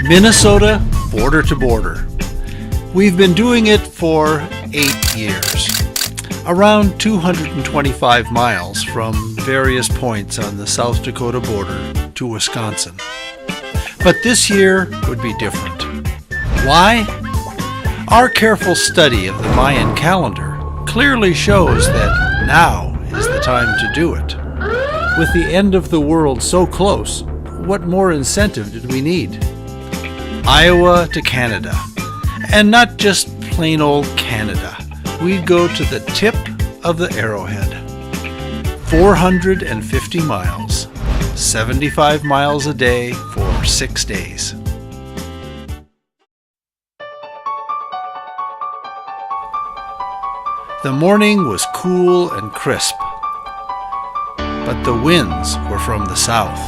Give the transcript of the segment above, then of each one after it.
Minnesota, border to border. We've been doing it for 8 years, around 225 miles from various points on the South Dakota border to Wisconsin. But this year would be different. Why? Our careful study of the Mayan calendar clearly shows that now is the time to do it. With the end of the world so close, what more incentive did we need? Iowa to Canada, and not just plain old Canada. We'd go to the tip of the arrowhead. 450 miles, 75 miles a day for 6 days. The morning was cool and crisp, but the winds were from the south.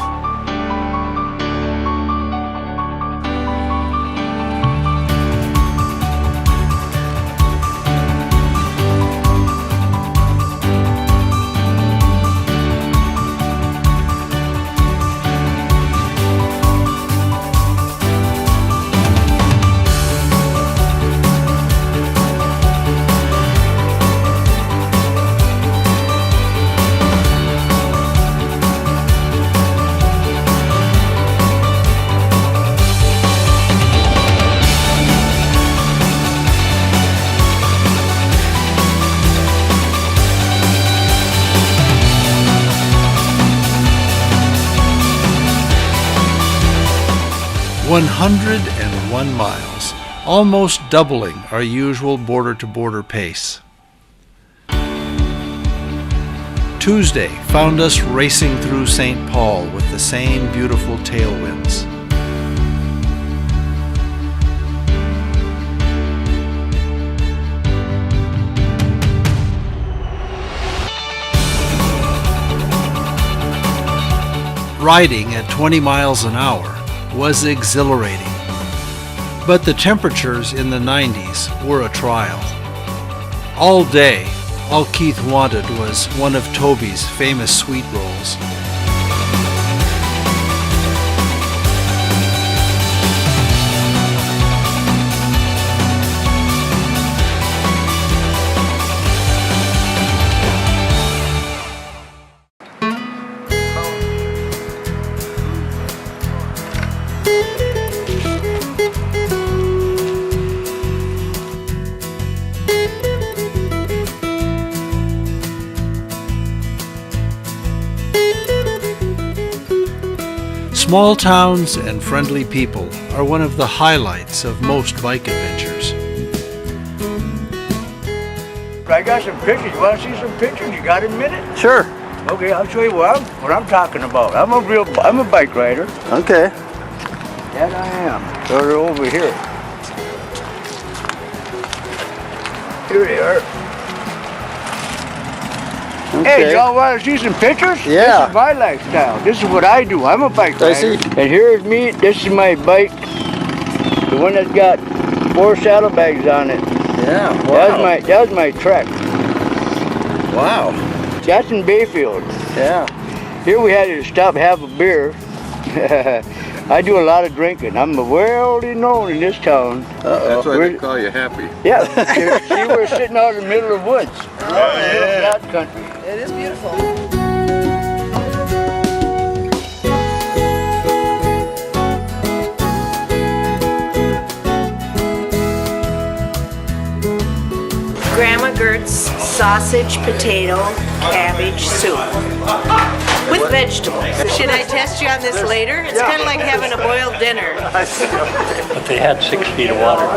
"101 miles, almost doubling our usual border-to-border pace. Tuesday found us racing through St. Paul with the same beautiful tailwinds. Riding at 20 miles an hour was exhilarating, but the temperatures in the 90s were a trial. All day, all Keith wanted was one of Toby's famous sweet rolls. Small towns and friendly people are one of the highlights of most bike adventures. I got some pictures. You want to see some pictures? You got a minute? Sure. Okay, I'll show you what I'm talking about. I'm a bike rider. Okay. That I am. They're over here. Here they are. Okay. Hey, y'all want to see some pictures? Yeah. This is my lifestyle. This is what I do. I'm a bike rider. Stacey? And here's me. This is my bike. The one that's got 4 saddlebags on it. Yeah. Wow. That was my trek. Wow. That's in Bayfield. Yeah. Here we had to stop and have a beer. I do a lot of drinking. I'm well known in this town. That's why they call you Happy. Yeah. See, we're sitting out in the middle of the woods. Oh, yeah. That country. It is beautiful. Grandma Gert's sausage, potato, cabbage soup with vegetables. Should I test you on this later? It's kind of like having a boiled dinner. But they had 6 feet of water.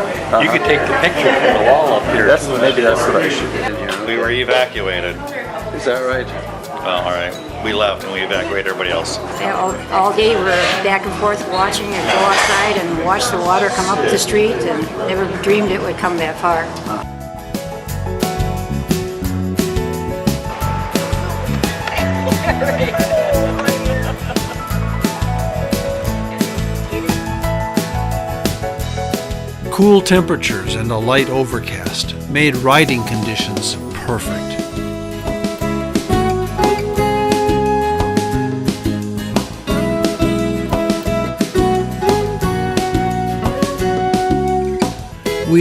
You could take the picture from the wall up here. Maybe that's what I should do. We were evacuated. Is that right? Well, all right. We left and we evacuated everybody else. All day we're back and forth watching it go outside and watch the water come up the street, and never dreamed it would come that far. Cool temperatures and a light overcast made riding conditions perfect.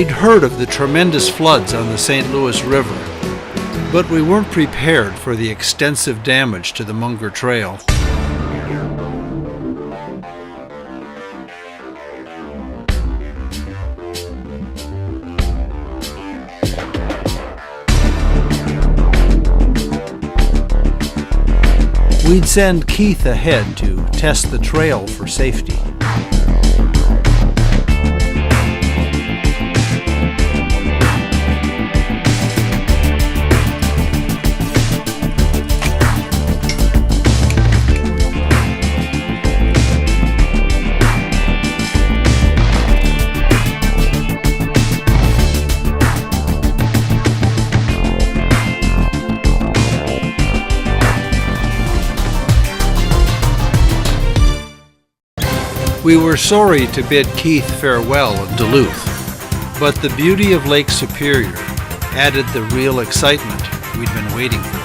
We'd heard of the tremendous floods on the St. Louis River, but we weren't prepared for the extensive damage to the Munger Trail. We'd send Keith ahead to test the trail for safety. We were sorry to bid Keith farewell in Duluth, but the beauty of Lake Superior added the real excitement we'd been waiting for.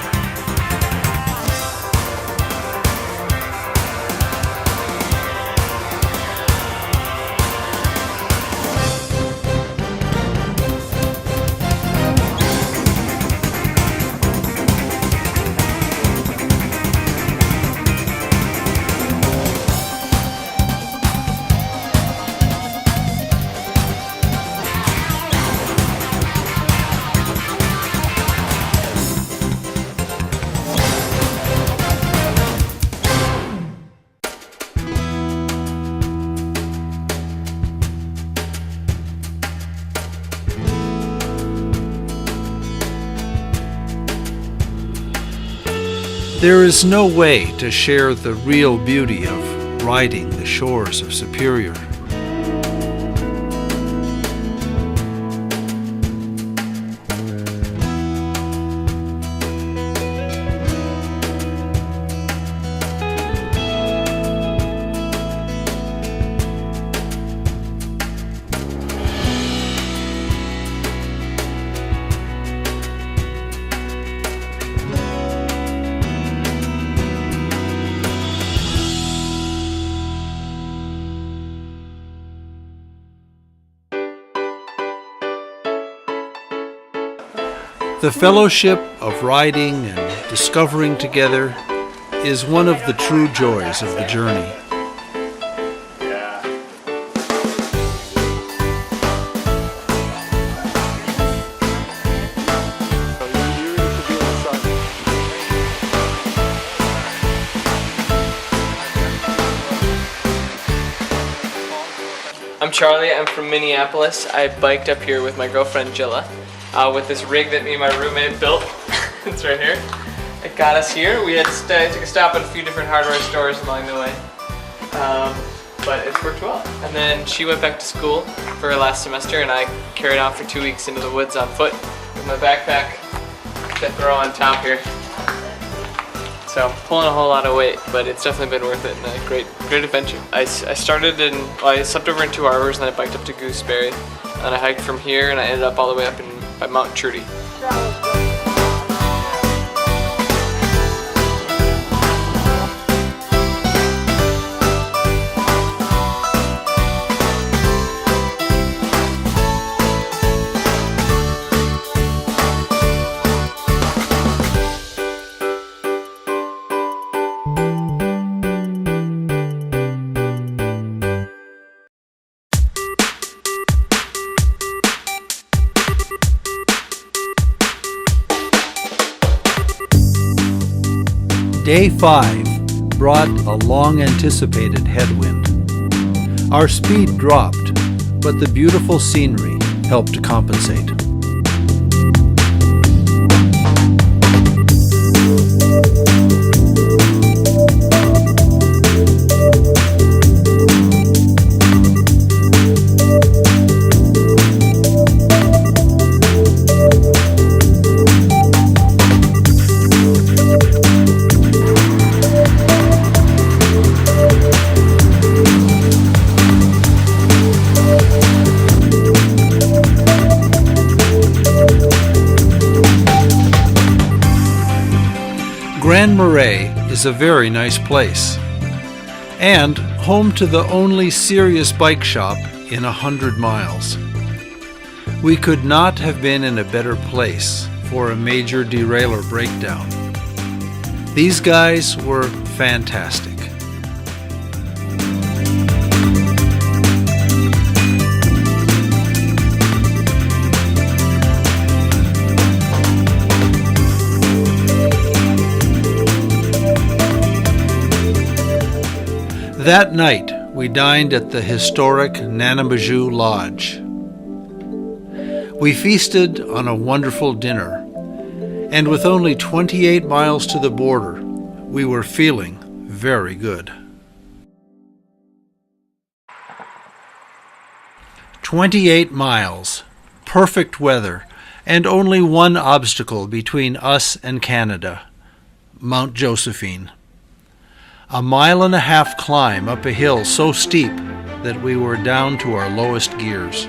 There is no way to share the real beauty of riding the shores of Superior. The fellowship of riding and discovering together is one of the true joys of the journey. I'm Charlie, I'm from Minneapolis. I biked up here with my girlfriend Jilla with this rig that me and my roommate built. It's right here. It got us here. We had took a stop at a few different hardware stores along the way, but it's worked well. And then she went back to school for her last semester and I carried on for 2 weeks into the woods on foot with my backpack to throw on top here. So pulling a whole lot of weight, but it's definitely been worth it and a great adventure. I started in, well, I slept over in 2 Harbors and then I biked up to Gooseberry. And I hiked from here and I ended up all the way up by Mount Trudy. Day 5 brought a long-anticipated headwind. Our speed dropped, but the beautiful scenery helped to compensate. Grand Marais is a very nice place, and home to the only serious bike shop in 100 miles. We could not have been in a better place for a major derailleur breakdown. These guys were fantastic. That night, we dined at the historic Nanamaju Lodge. We feasted on a wonderful dinner, and with only 28 miles to the border, we were feeling very good. 28 miles, perfect weather, and only one obstacle between us and Canada, Mount Josephine. A 1.5 mile climb up a hill so steep that we were down to our lowest gears.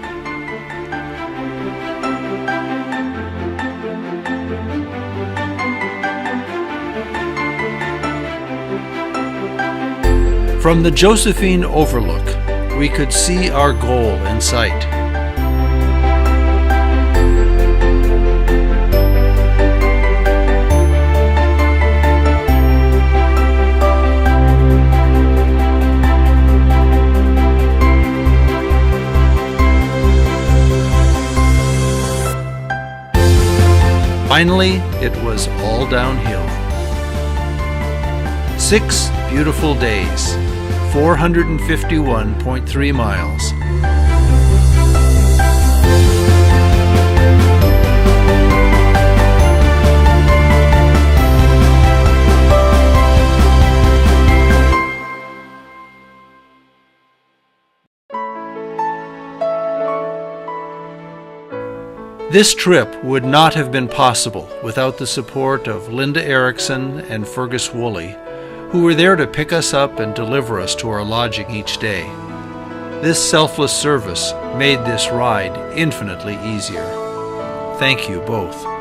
From the Josephine overlook, we could see our goal in sight. Finally, it was all downhill. 6 beautiful days, 451.3 miles. This trip would not have been possible without the support of Linda Erickson and Fergus Woolley, who were there to pick us up and deliver us to our lodging each day. This selfless service made this ride infinitely easier. Thank you both.